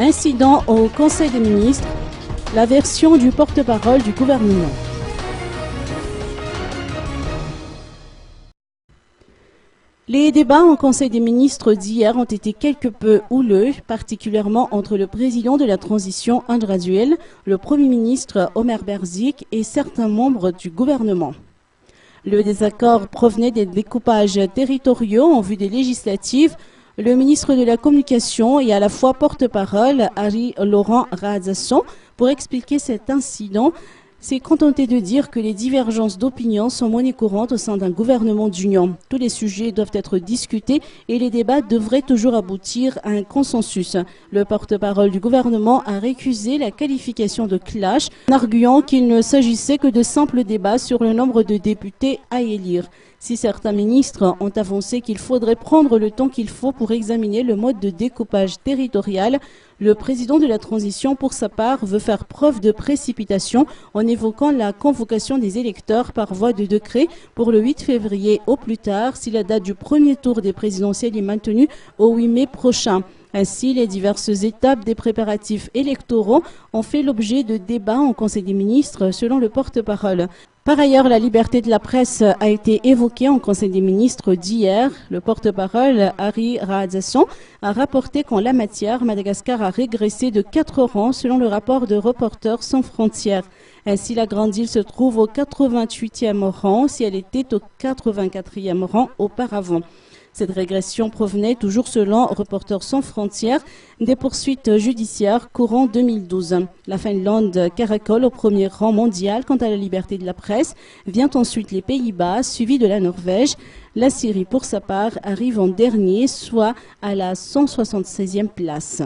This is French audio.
Incident au Conseil des ministres, la version du porte-parole du gouvernement. Les débats au Conseil des ministres d'hier ont été quelque peu houleux, particulièrement entre le président de la transition André Azuel, le Premier ministre Omer Berzik et certains membres du gouvernement. Le désaccord provenait des découpages territoriaux en vue des législatives. Le ministre de la Communication et à la fois porte-parole, Harry Laurent Rahazasson, pour expliquer cet incident, s'est contenté de dire que les divergences d'opinion sont monnaie courante au sein d'un gouvernement d'union. Tous les sujets doivent être discutés et les débats devraient toujours aboutir à un consensus. Le porte-parole du gouvernement a récusé la qualification de clash, en arguant qu'il ne s'agissait que de simples débats sur le nombre de députés à élire. Si certains ministres ont avancé qu'il faudrait prendre le temps qu'il faut pour examiner le mode de découpage territorial, le président de la transition, pour sa part, veut faire preuve de précipitation en évoquant la convocation des électeurs par voie de décret pour le 8 février au plus tard si la date du premier tour des présidentielles est maintenue au 8 mai prochain. Ainsi, les diverses étapes des préparatifs électoraux ont fait l'objet de débats en Conseil des ministres, selon le porte-parole. Par ailleurs, la liberté de la presse a été évoquée en Conseil des ministres d'hier. Le porte-parole, Harry Rahazasson, a rapporté qu'en la matière, Madagascar a régressé de 4 rangs selon le rapport de Reporters sans frontières. Ainsi, la Grande Île se trouve au 88e rang si elle était au 84e rang auparavant. Cette régression provenait, toujours selon Reporters sans frontières, des poursuites judiciaires courant 2012. La Finlande caracole au premier rang mondial quant à la liberté de la presse. Vient ensuite les Pays-Bas, suivi de la Norvège. La Syrie, pour sa part, arrive en dernier, soit à la 176e place.